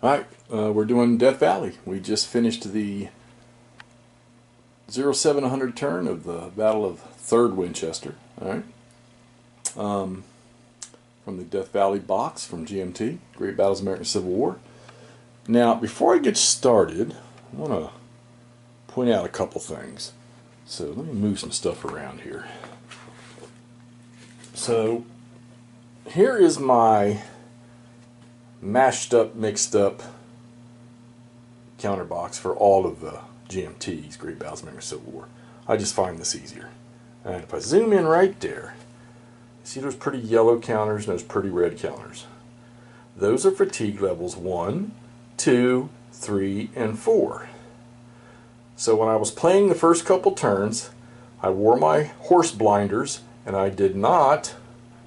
Alright, we're doing Death Valley. We just finished the 0700 turn of the Battle of 3rd Winchester. Alright. From the Death Valley box from GMT, Great Battles of American Civil War. Now, before I get started, I want to point out a couple things. So, let me move some stuff around here. So, here is my mashed up, mixed up counter box for all of the GMTs, Great Battles of American Civil War. I just find this easier. And if I zoom in right there, see those pretty yellow counters and those pretty red counters. Those are fatigue levels 1, 2, 3, and 4. So when I was playing the first couple turns, I wore my horse blinders and I did not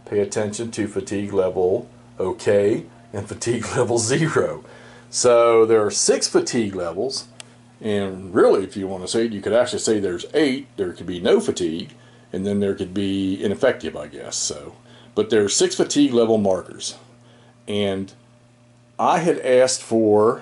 pay attention to fatigue level OK and fatigue level 0. So there are 6 fatigue levels, and really, if you want to say it, you could actually say there's 8. There could be no fatigue, and then there could be ineffective, I guess. So, but there are 6 fatigue level markers, and I had asked for,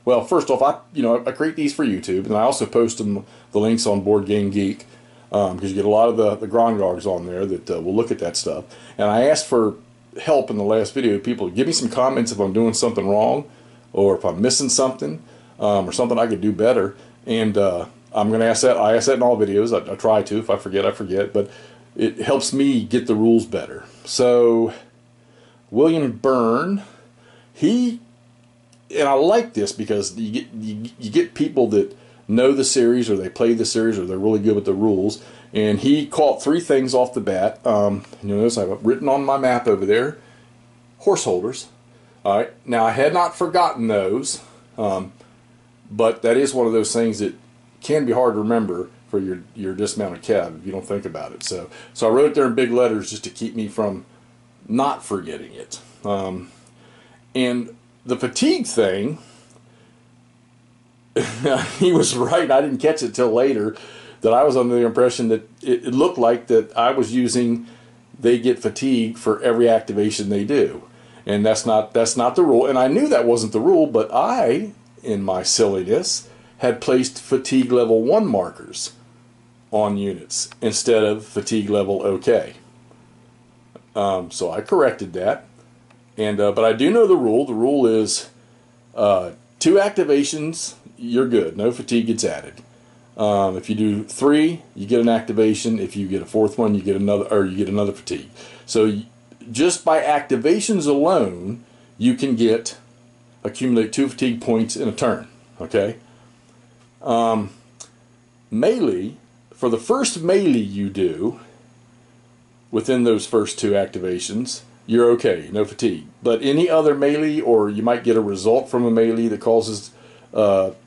well, first off, I create these for YouTube, and I also post them, the links on Board Game Geek, because you get a lot of the Grongargs on there that will look at that stuff. And I asked for help in the last video, people give me some comments if I'm doing something wrong, or if I'm missing something, or something I could do better. And I'm going to ask that. I ask that in all videos. I try to. If I forget, I forget. But it helps me get the rules better. So William Byrne, and I like this because you get people that know the series, or they play the series, or they're really good with the rules. And he caught 3 things off the bat. You notice I've written on my map over there, horse holders. All right. Now I had not forgotten those, but that is one of those things that can be hard to remember for your dismounted cav if you don't think about it. So I wrote it there in big letters just to keep me from not forgetting it. And the fatigue thing, he was right. I didn't catch it till later. That I was under the impression that it looked like that I was using they get fatigue for every activation they do. And that's not the rule. And I knew that wasn't the rule, but I, in my silliness, had placed fatigue level 1 markers on units instead of fatigue level OK. So I corrected that. And but I do know the rule. The rule is 2 activations, you're good. No fatigue gets added. If you do 3, you get an activation. If you get a 4th one, you get another fatigue. So just by activations alone, you can accumulate 2 fatigue points in a turn. Okay. Melee, for the first melee you do within those first 2 activations, you're okay, no fatigue. But any other melee, or you might get a result from a melee that causes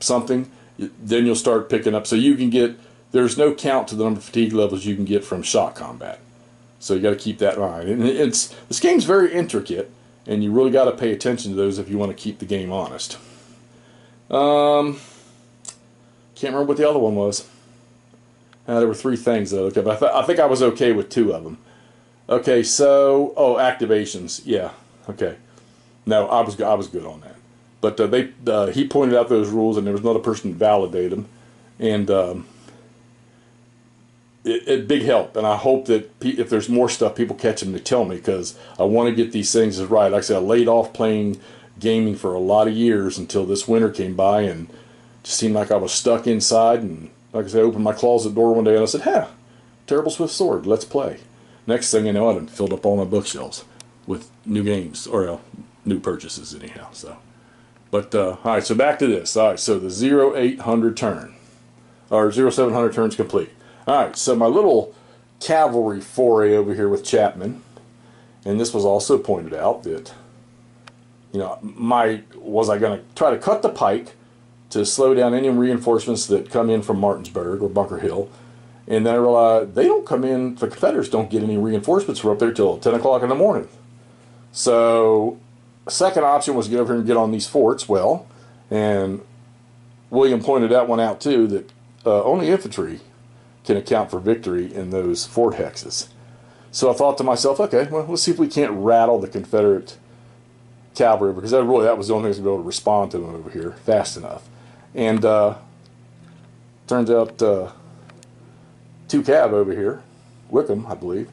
something, then you'll start picking up. So you can there's no count to the number of fatigue levels you can get from shot combat. So you got to keep that in mind. And this game's very intricate, and you really got to pay attention to those if you want to keep the game honest. Can't remember what the other one was. There were 3 things that I looked at, but I think I was okay with 2 of them. Okay, so activations, yeah, okay. No, I was good on that. But he pointed out those rules, and there was another person to validate them, and it big help. And I hope that if there's more stuff, people catch them to tell me, because I want to get these things right. Like I said, I laid off playing gaming for a lot of years until this winter came by, and it just seemed like I was stuck inside. And like I said, I opened my closet door one day, and I said, Terrible Swift Sword, let's play. Next thing you know, I done filled up all my bookshelves with new games, or new purchases anyhow. So. But, all right, so back to this. All right, so the 0800 turn, or 0700 turn's complete. All right, so my little cavalry foray over here with Chapman, and this was also pointed out that, was I going to try to cut the pike to slow down any reinforcements that come in from Martinsburg or Bunker Hill, and then I realized they don't come in, the Confederates don't get any reinforcements from up there till 10 o'clock in the morning. So second option was to get over here and get on these forts. Well, and William pointed that one out too, that only infantry can account for victory in those fort hexes. So I thought to myself, okay, well, let's see if we can't rattle the Confederate cavalry because that was the only thing that's going to be able to respond to them over here fast enough. And turns out 2 Cav over here, Wickham, I believe.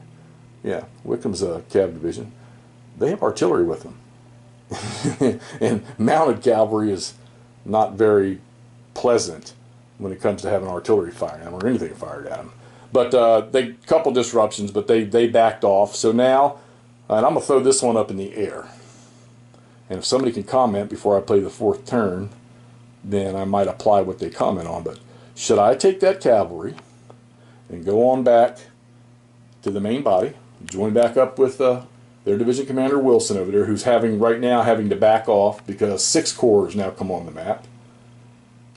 Yeah, Wickham's a Cav division. They have artillery with them. And mounted cavalry is not very pleasant when it comes to having artillery fired at them or anything fired at them. But they couple disruptions, but they backed off. So now, and I'm going to throw this one up in the air. And if somebody can comment before I play the 4th turn, then I might apply what they comment on. But should I take that cavalry and go on back to the main body, join back up with their division commander Wilson over there, who's right now having to back off because 6 corps has now come on the map?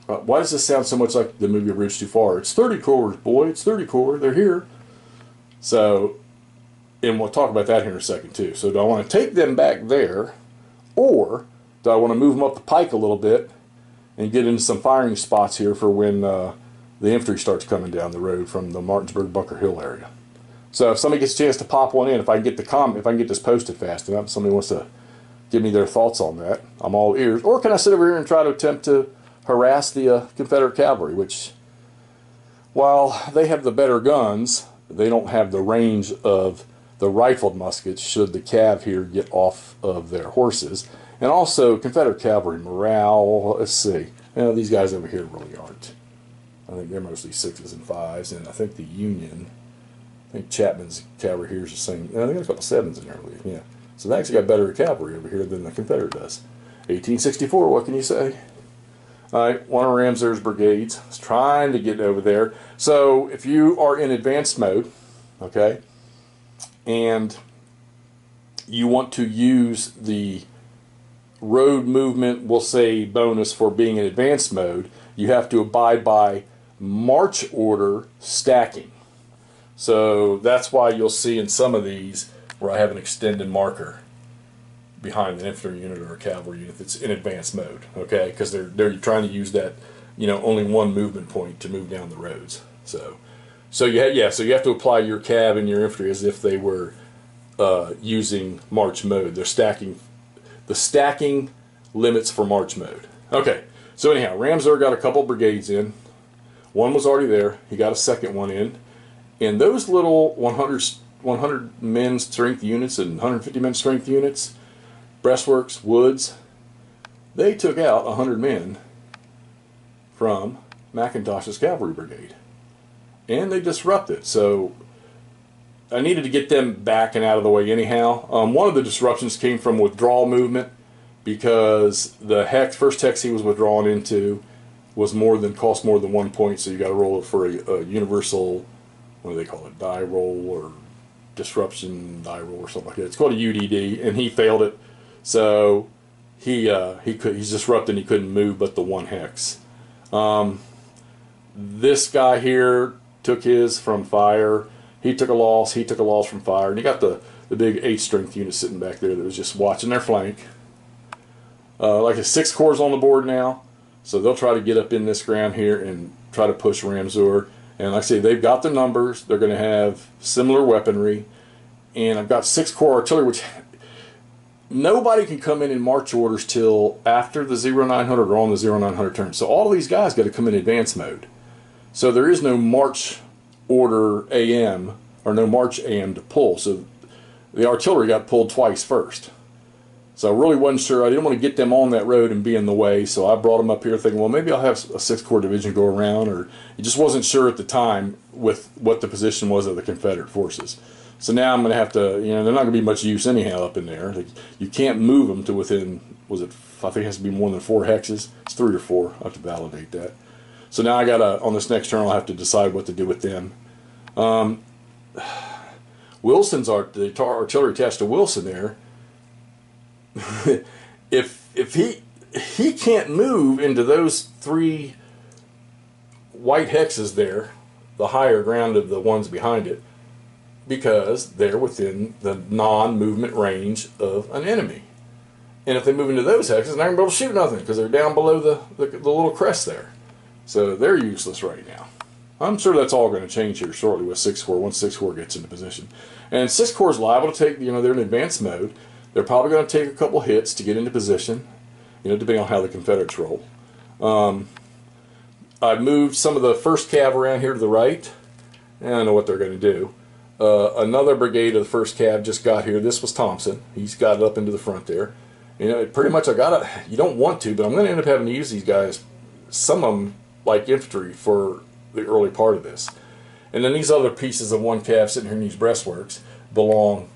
Why does this sound so much like the movie A Bridge Too Far? It's 30 corps, boy. It's 30 corps. They're here. So, and we'll talk about that here in a second too. So do I want to take them back there, or do I want to move them up the pike a little bit and get into some firing spots here for when the infantry starts coming down the road from the Martinsburg Bunker Hill area? So if somebody gets a chance to pop one in, if I can get this posted fast enough, somebody wants to give me their thoughts on that, I'm all ears. Or can I sit over here and try to attempt to harass the Confederate cavalry, which, while they have the better guns, they don't have the range of the rifled muskets should the Cav here get off of their horses. And also, Confederate cavalry morale, let's see. These guys over here really aren't. I think they're mostly 6s and 5s, and I think the Union, I think Chapman's cavalry here is the same. I think there's a couple 7s in there, I believe. Yeah. So they actually got better cavalry over here than the Confederate does. 1864, what can you say? Alright, one of Ramseur's brigades is trying to get over there. So if you are in advanced mode, okay, and you want to use the road movement, we'll say bonus for being in advanced mode, you have to abide by march order stacking. So that's why you'll see in some of these where I have an extended marker behind an infantry unit or a cavalry unit that's in advanced mode, okay? Because they're trying to use that, only one movement point to move down the roads. So you have to apply your cav and your infantry as if they were using march mode. They're stacking the stacking limits for march mode. Okay. So anyhow, Ramseur got a couple brigades in. One was already there. He got a second one in. And those little 100 men strength units and 150 men strength units, breastworks, woods, they took out 100 men from McIntosh's cavalry brigade. And they disrupted. So I needed to get them back and out of the way anyhow. One of the disruptions came from withdrawal movement because the first hex he was withdrawing into was cost more than 1 point, so you got to roll it for a universal, what do they call it, die roll or disruption die roll or something like that. It's called a UDD, and he failed it. So he's disrupted and he couldn't move but the 1 hex. This guy here took his from fire. He took a loss from fire, and you got the big 8 strength unit sitting back there that was just watching their flank. Like a 6 corps on the board now, so they'll try to get up in this ground here and try to push Ramseur. And like I say, they've got the numbers. They're going to have similar weaponry, and I've got 6 corps artillery, which nobody can come in march orders till after the 0900 or on the 0900 turn. So all of these guys got to come in advance mode. So there is no march order AM or no march AM to pull. So the artillery got pulled twice first. So I really wasn't sure. I didn't want to get them on that road and be in the way. So I brought them up here thinking, well, maybe I'll have a 6 corps division go around, or it just wasn't sure at the time with what the position was of the Confederate forces. So now I'm going to have to, they're not going to be much use anyhow up in there. You can't move them to within, I think it has to be more than 4 hexes. It's 3 or 4. I have to validate that. So now I got to, on this next turn, I'll have to decide what to do with them. Wilson's the artillery attached to Wilson there. if he can't move into those 3 white hexes there, the higher ground of the ones behind it, because they're within the non-movement range of an enemy. And if they move into those hexes, they're not going to be able to shoot nothing because they're down below the little crest there. So they're useless right now. I'm sure that's all going to change here shortly with 6 corps once 6 corps gets into position. And 6 corps is liable to take, they're in advanced mode. They're probably going to take a couple hits to get into position, you know, depending on how the Confederates roll. I've moved some of the 1st Cav around here to the right. And I know what they're going to do. Another brigade of the 1st Cav just got here. This was Thompson. He's got it up into the front there. You know, pretty much you don't want to, but I'm going to end up having to use these guys, some of them like infantry, for the early part of this. And then these other pieces of 1 Cav sitting here in these breastworks belong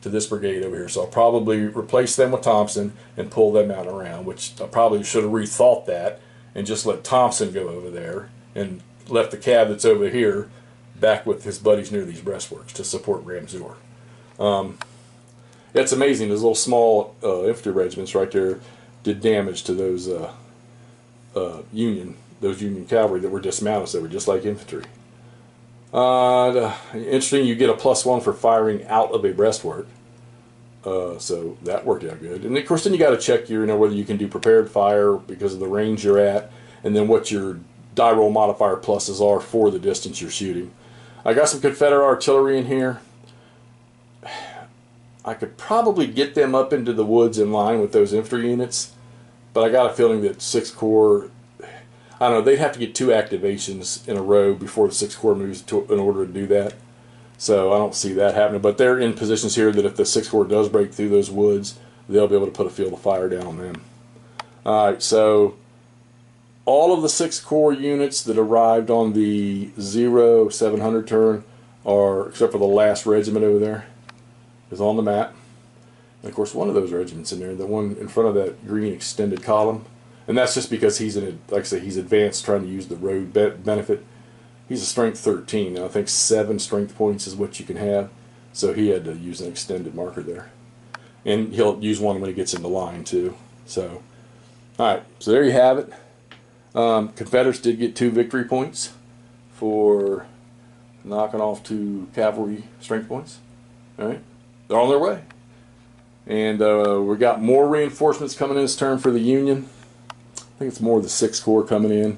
to this brigade over here. So I'll probably replace them with Thompson and pull them out around, which I probably should have rethought that and just let Thompson go over there and left the Cav that's over here back with his buddies near these breastworks to support Ramseur. It's amazing, those little small infantry regiments right there did damage to those Union cavalry that were dismounted, so they were just like infantry. Interesting, you get a +1 for firing out of a breastwork. So that worked out good. And of course then you got to check your, whether you can do prepared fire because of the range you're at, and then what your die roll modifier pluses are for the distance you're shooting. I got some Confederate artillery in here. I could probably get them up into the woods in line with those infantry units, but I got a feeling that 6th Corps, I don't know, they'd have to get 2 activations in a row before the 6th Corps moves in order to do that. So I don't see that happening. But they're in positions here that if the 6th Corps does break through those woods, they'll be able to put a field of fire down on them. Alright, so all of the 6th Corps units that arrived on the 0700 turn are, except for the last regiment over there, is on the map. And of course one of those regiments in there, the one in front of that green extended column, and that's just because he's like I say, he's advanced trying to use the road benefit. He's a strength 13. Now I think 7 strength points is what you can have, so he had to use an extended marker there, and he'll use one when he gets into line too. So alright, so there you have it. Confederates did get 2 victory points for knocking off 2 cavalry strength points. Alright, they're on their way. And we got more reinforcements coming in this turn for the Union. I think it's more of the 6th Corps coming in.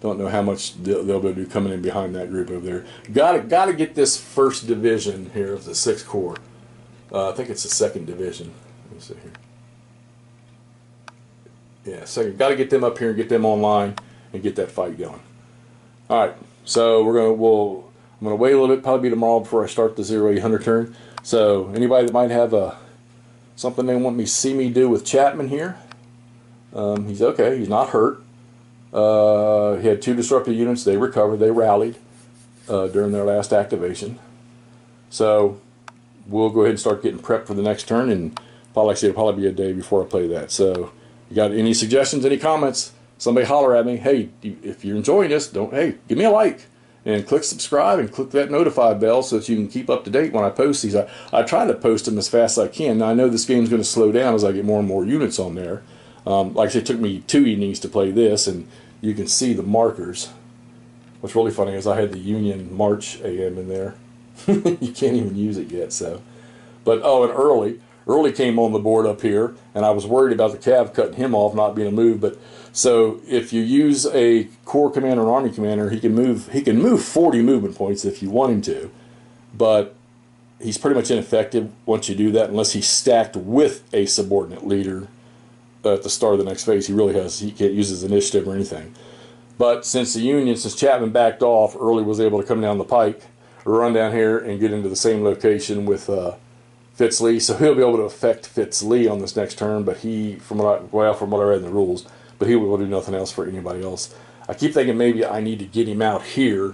Don't know how much they'll be able to do coming in behind that group over there. Got to get this 1st division here of the 6th Corps. I think it's the 2nd division. Let me see here. Yeah, second. Got to get them up here and get them online and get that fight going. All right, so I'm gonna wait a little bit. Probably be tomorrow before I start the 0800 turn. So anybody that might have something they want me to see me do with Chapman here, he's okay. He's not hurt. He had 2 disrupted units. They recovered. They rallied during their last activation. So we'll go ahead and start getting prepped for the next turn, and like I said, it'll probably be a day before I play that. So you got any suggestions, any comments, somebody holler at me. Hey, if you're enjoying this, hey, give me a like and click subscribe and click that notify bell so that you can keep up to date when I post these. I try to post them as fast as I can. Now I know this game's going to slow down as I get more and more units on there. Like I said, it took me 2 evenings to play this, and you can see the markers. What's really funny is I had the Union March AM in there. You can't even use it yet. So, but and Early came on the board up here, and I was worried about the Cav cutting him off, not being a move. But so if you use a Corps commander or Army commander, he can move 40 movement points if you want him to, but he's pretty much ineffective once you do that, unless he's stacked with a subordinate leader at the start of the next phase. He can't use his initiative or anything. But since Chapman backed off, Early was able to come down the pike, run down here, and get into the same location with Fitz Lee, so he'll be able to affect Fitz Lee on this next turn. But from what I read in the rules, but he will do nothing else for anybody else. I keep thinking maybe I need to get him out here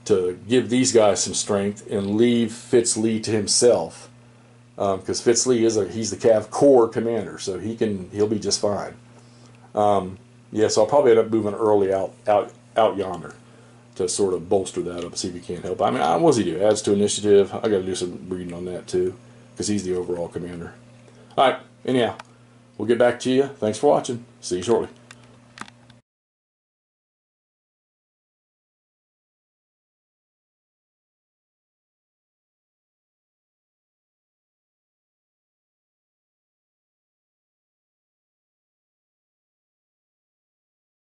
to give these guys some strength and leave Fitz Lee to himself, because Fitz Lee he's the Cav Corps commander, so he'll be just fine. Yeah, so I'll probably end up moving Early out yonder to sort of bolster that up, see if he can't help. I mean, what does he do? Adds to initiative. I got to do some reading on that too, because he's the overall commander. All right, anyhow, we'll get back to you. Thanks for watching. See you shortly.